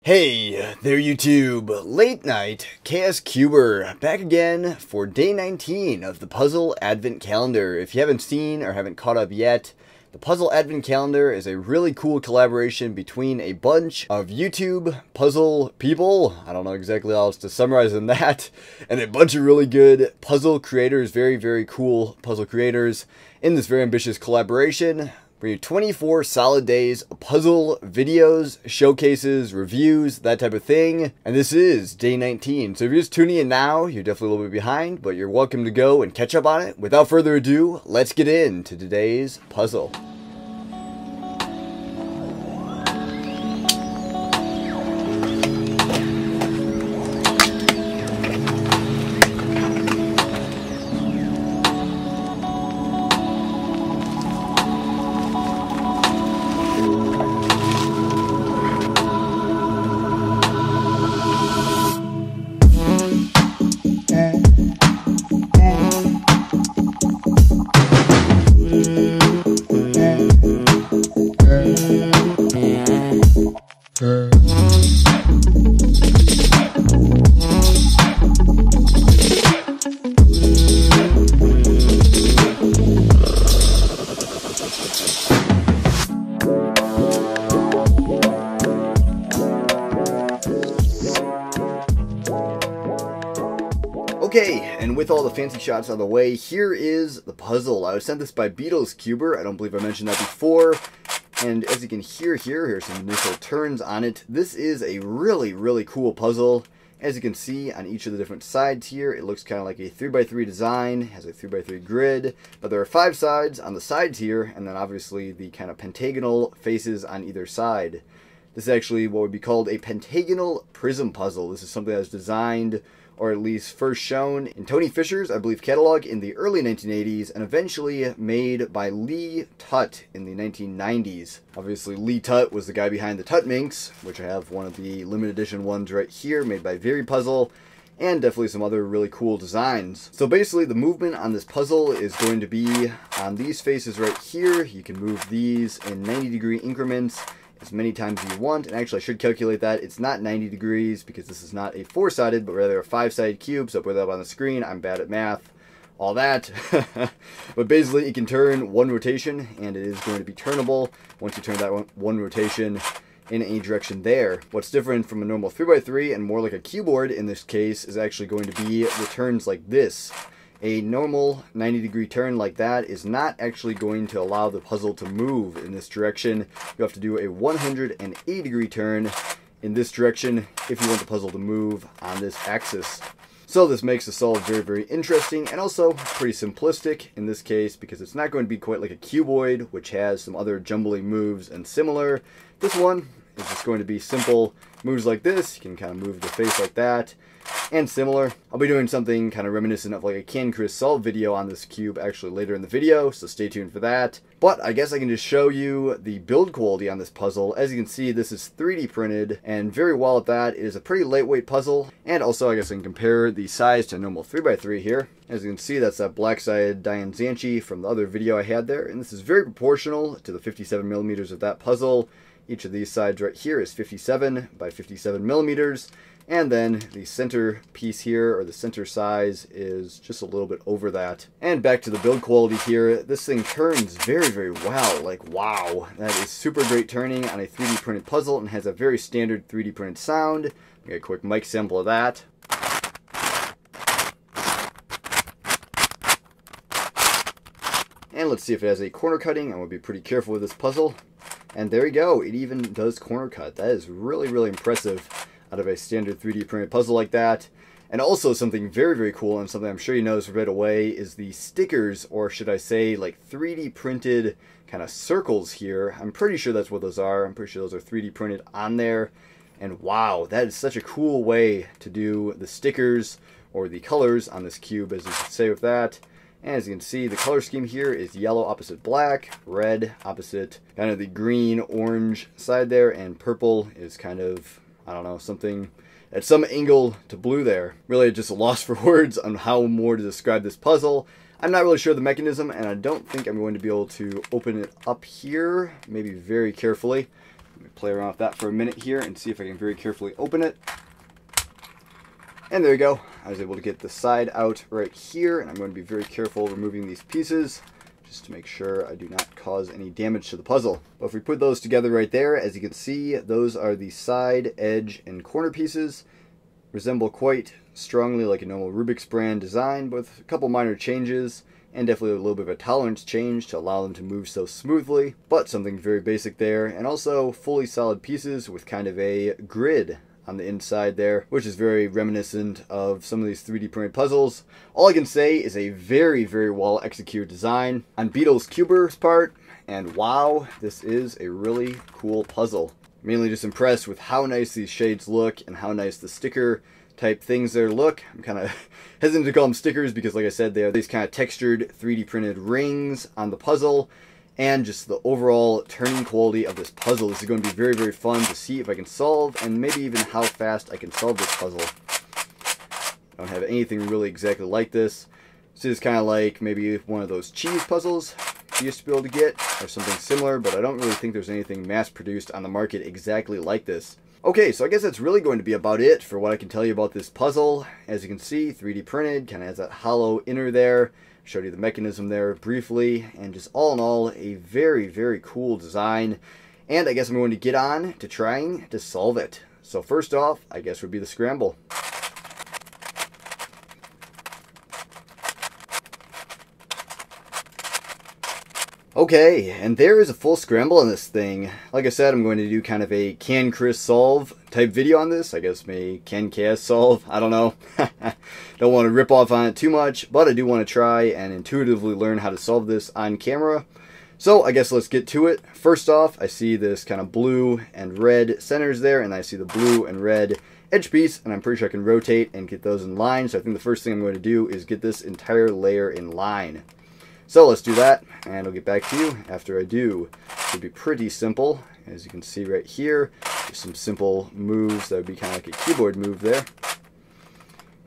Hey there YouTube, late night TCKyewbs back again for day 19 of the Puzzle Advent Calendar. If you haven't seen or haven't caught up yet, the Puzzle Advent Calendar is a really cool collaboration between a bunch of YouTube puzzle people, I don't know exactly how else to summarize than that, and a bunch of really good puzzle creators, very cool puzzle creators in this very ambitious collaboration. Bring you 24 solid days of puzzle videos, showcases, reviews, that type of thing. And this is day 19. So if you're just tuning in now, you're definitely a little bit behind, but you're welcome to go and catch up on it. Without further ado, let's get into today's puzzle. Okay, and with all the fancy shots out of the way, here is the puzzle. I was sent this by Beatles Cuber. I don't believe I mentioned that before. And as you can hear here, here's some initial turns on it. This is a really cool puzzle. As you can see on each of the different sides here, it looks kind of like a 3x3 design, has a 3x3 grid, but there are 5 sides on the sides here, and then obviously the kind of pentagonal faces on either side. This is actually what would be called a Pentagonal Prism puzzle. This is something that was designed, or at least first shown in Tony Fisher's, I believe, catalog in the early 1980s, and eventually made by Lee Tut in the 1990s. Obviously, Lee Tut was the guy behind the Tut Minx, which I have one of the limited edition ones right here, made by Very Puzzle, and definitely some other really cool designs. So basically, the movement on this puzzle is going to be on these faces right here. You can move these in 90-degree increments as many times as you want, and actually I should calculate that. It's not 90 degrees because this is not a 4-sided, but rather a 5-sided cube, so I'll put that up on the screen. I'm bad at math, all that. But basically, it can turn one rotation, and it is going to be turnable once you turn that one rotation in any direction there. What's different from a normal 3x3 and more like a keyboard in this case is actually going to be returns like this. A normal 90-degree turn like that is not actually going to allow the puzzle to move in this direction. You have to do a 180-degree turn in this direction if you want the puzzle to move on this axis. So this makes the solve very interesting, and also pretty simplistic in this case because it's not going to be quite like a cuboid, which has some other jumbling moves and similar. This one is just going to be simple moves like this. You can kind of move the face like that. And similar. I'll be doing something kind of reminiscent of like a Can Chris solve video on this cube actually later in the video, so stay tuned for that. But I guess I can just show you the build quality on this puzzle. As you can see, this is 3D printed, and very well at that. It is a pretty lightweight puzzle, and also I guess I can compare the size to a normal 3x3 here. As you can see, that's that black-sided Diane Zanchi from the other video I had there, and this is very proportional to the 57mm of that puzzle. Each of these sides right here is 57 by 57mm. And then the center piece here, or the center size, is just a little bit over that. And back to the build quality here, this thing turns very well. Like, wow, that is super great turning on a 3D printed puzzle, and has a very standard 3D printed sound. Get a quick mic sample of that. And let's see if it has a corner cutting. I'm going to be pretty careful with this puzzle. And there you go, it even does corner cut. That is really impressive out of a standard 3D printed puzzle like that. And also something very cool, and something I'm sure you notice right away, is the stickers, or should I say like 3D printed kind of circles here. I'm pretty sure that's what those are. I'm pretty sure those are 3D printed on there. And wow, that is such a cool way to do the stickers or the colors on this cube, as you could say with that. And as you can see, the color scheme here is yellow opposite black, red opposite kind of the green orange side there, and purple is kind of, I don't know, something at some angle to blue there. Really just a loss for words on how more to describe this puzzle. I'm not really sure of the mechanism, and I don't think I'm going to be able to open it up here, maybe very carefully. Let me play around with that for a minute here and see if I can very carefully open it. And there you go. I was able to get the side out right here, and I'm going to be very careful removing these pieces just to make sure I do not cause any damage to the puzzle. But if we put those together right there, as you can see, those are the side, edge, and corner pieces. Resemble quite strongly like a normal Rubik's brand design, but with a couple minor changes, and definitely a little bit of a tolerance change to allow them to move so smoothly, but something very basic there, and also fully solid pieces with kind of a grid on the inside there, which is very reminiscent of some of these 3D printed puzzles. All I can say is a very, very well executed design on Beatles Cuber's part, and wow, this is a really cool puzzle. Mainly just impressed with how nice these shades look and how nice the sticker type things there look. I'm kind of hesitant to call them stickers because, like I said, they are these kind of textured 3D printed rings on the puzzle. And just the overall turning quality of this puzzle. This is going to be very, very fun to see if I can solve, and maybe even how fast I can solve this puzzle. I don't have anything really exactly like this. This is kind of like maybe one of those cheese puzzles you used to be able to get, or something similar, but I don't really think there's anything mass-produced on the market exactly like this. Okay, so I guess that's really going to be about it for what I can tell you about this puzzle. As you can see, 3D printed, kind of has that hollow inner there. Showed you the mechanism there briefly, and just all in all, a very, very cool design. And I guess I'm going to get on to trying to solve it. So first off, I guess would be the scramble. Okay, and there is a full scramble on this thing. Like I said, I'm going to do kind of a can Chris solve type video on this. I guess maybe can Cass solve, I don't know. Don't want to rip off on it too much, but I do want to try and intuitively learn how to solve this on camera. So I guess let's get to it. First off, I see this kind of blue and red centers there, and I see the blue and red edge piece, and I'm pretty sure I can rotate and get those in line. So I think the first thing I'm going to do is get this entire layer in line. So let's do that, and I'll get back to you after I do. It should be pretty simple, as you can see right here. Just some simple moves that would be kind of like a keyboard move there.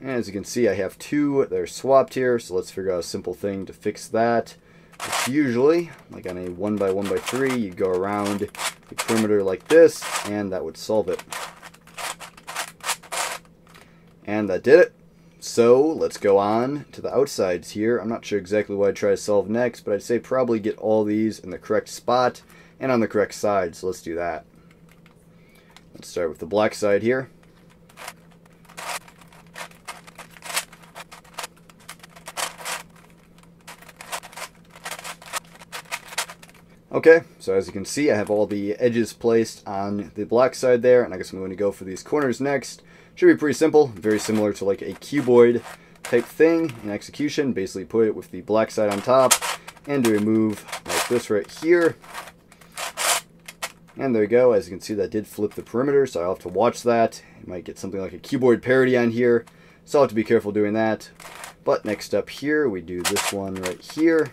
And as you can see, I have two that are swapped here, so let's figure out a simple thing to fix that. Which usually, like on a 1x1x3, you'd go around the perimeter like this, and that would solve it. And that did it. So let's go on to the outsides here. I'm not sure exactly what I'd try to solve next, but I'd say probably get all these in the correct spot and on the correct side, so let's do that. Let's start with the black side here. Okay, so as you can see, I have all the edges placed on the black side there, and I guess I'm going to go for these corners next. Should be pretty simple, very similar to like a cuboid type thing in execution. Basically put it with the black side on top and do a move like this right here. And there you go. As you can see, that did flip the perimeter, so I'll have to watch that. You might get something like a cuboid parody on here, so I'll have to be careful doing that. But next up here, we do this one right here.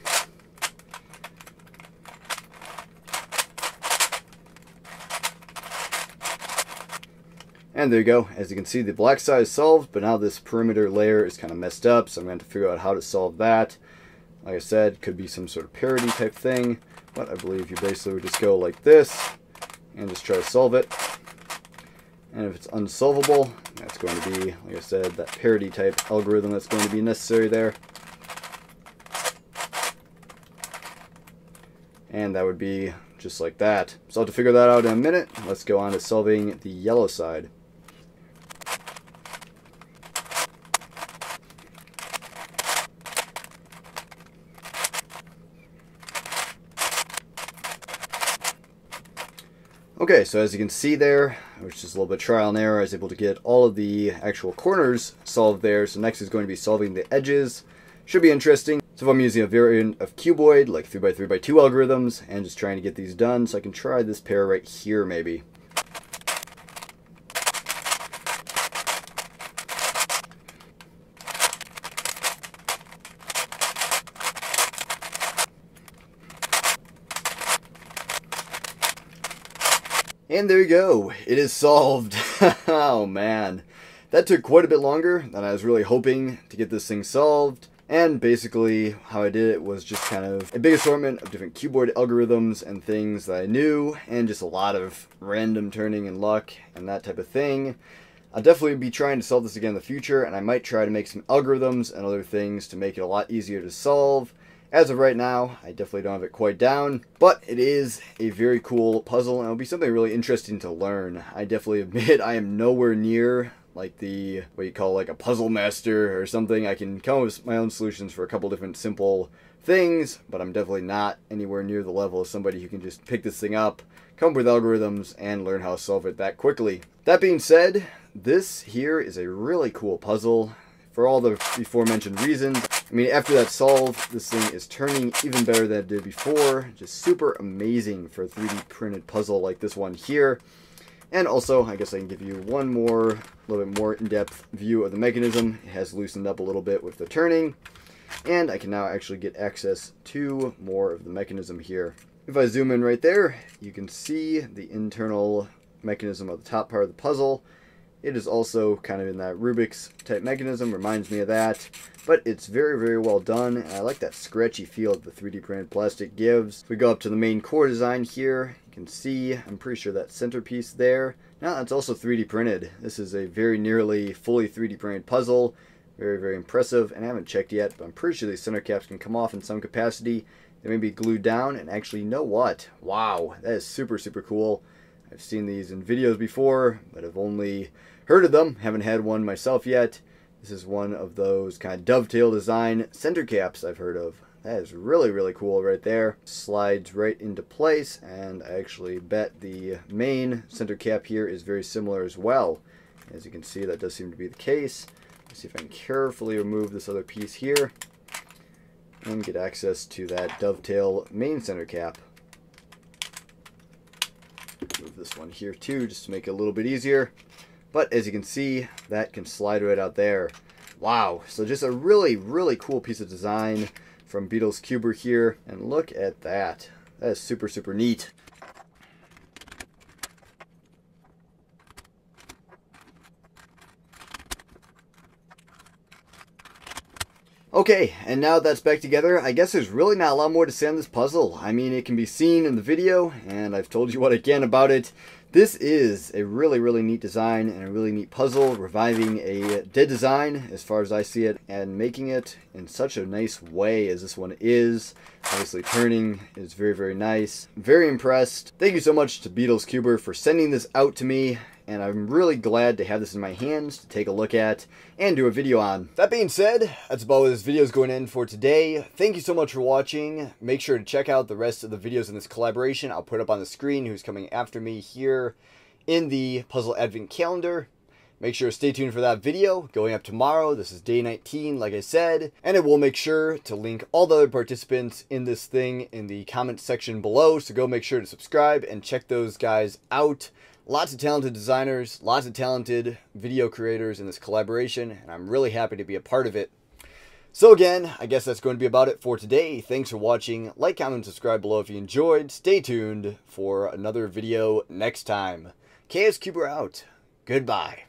And there you go. As you can see, the black side is solved, but now this perimeter layer is kind of messed up, so I'm going to have to figure out how to solve that. Like I said, could be some sort of parody type thing, but I believe you basically would just go like this and just try to solve it. And if it's unsolvable, that's going to be, like I said, that parody type algorithm that's going to be necessary there. And that would be just like that. So I'll have to figure that out in a minute. Let's go on to solving the yellow side. Okay, so as you can see there, which is a little bit trial and error, I was able to get all of the actual corners solved there. So next is going to be solving the edges. Should be interesting. So if I'm using a variant of cuboid, like 3x3x2 algorithms, and just trying to get these done, so I can try this pair right here maybe. And there you go, it is solved. Oh man, that took quite a bit longer than I was really hoping to get this thing solved. And basically how I did it was just kind of a big assortment of different keyboard algorithms and things that I knew, and just a lot of random turning and luck and that type of thing. I'll definitely be trying to solve this again in the future, and I might try to make some algorithms and other things to make it a lot easier to solve. As of right now, I definitely don't have it quite down, but it is a very cool puzzle, and it'll be something really interesting to learn. I definitely admit I am nowhere near like the, what you call like a puzzle master or something. I can come up with my own solutions for a couple different simple things, but I'm definitely not anywhere near the level of somebody who can just pick this thing up, come up with algorithms, and learn how to solve it that quickly. That being said, this here is a really cool puzzle for all the before mentioned reasons. I mean, after that solve, this thing is turning even better than it did before. Just super amazing for a 3D printed puzzle like this one here. And also, I guess I can give you one more, a little bit more in-depth view of the mechanism. It has loosened up a little bit with the turning. And I can now actually get access to more of the mechanism here. If I zoom in right there, you can see the internal mechanism of the top part of the puzzle. It is also kind of in that Rubik's type mechanism, reminds me of that. But it's very, very well done. And I like that scratchy feel that the 3D printed plastic gives. If we go up to the main core design here, you can see, I'm pretty sure that centerpiece there. Now that's also 3D printed. This is a very nearly fully 3D printed puzzle. Very, very impressive. And I haven't checked yet, but I'm pretty sure these center caps can come off in some capacity. They may be glued down, and actually, you know what? Wow, that is super, super cool. I've seen these in videos before, but I've only heard of them. Haven't had one myself yet. This is one of those kind of dovetail design center caps I've heard of. That is really, really cool right there. Slides right into place, and I actually bet the main center cap here is very similar as well. As you can see, that does seem to be the case. Let's see if I can carefully remove this other piece here and get access to that dovetail main center cap. Move this one here too, just to make it a little bit easier. But as you can see, that can slide right out there. Wow, so just a really, really cool piece of design from Beatles Cuber here. And look at that. That is super, super neat. Okay, and now that's back together, I guess there's really not a lot more to say on this puzzle. I mean, it can be seen in the video, and I've told you what I can about it. This is a really, really neat design and a really neat puzzle, reviving a dead design as far as I see it, and making it in such a nice way as this one is. Obviously, turning is very, very nice. Very impressed. Thank you so much to Beatles Cuber for sending this out to me, and I'm really glad to have this in my hands to take a look at and do a video on. That being said, that's about what this video is going to end for today. Thank you so much for watching. Make sure to check out the rest of the videos in this collaboration. I'll put up on the screen who's coming after me here in the Puzzle Advent Calendar. Make sure to stay tuned for that video going up tomorrow. This is day 19, like I said, and I will make sure to link all the other participants in this thing in the comment section below, so go make sure to subscribe and check those guys out. Lots of talented designers, lots of talented video creators in this collaboration, and I'm really happy to be a part of it. So again, I guess that's going to be about it for today. Thanks for watching. Like, comment, subscribe below if you enjoyed. Stay tuned for another video next time. Cuber out. Goodbye.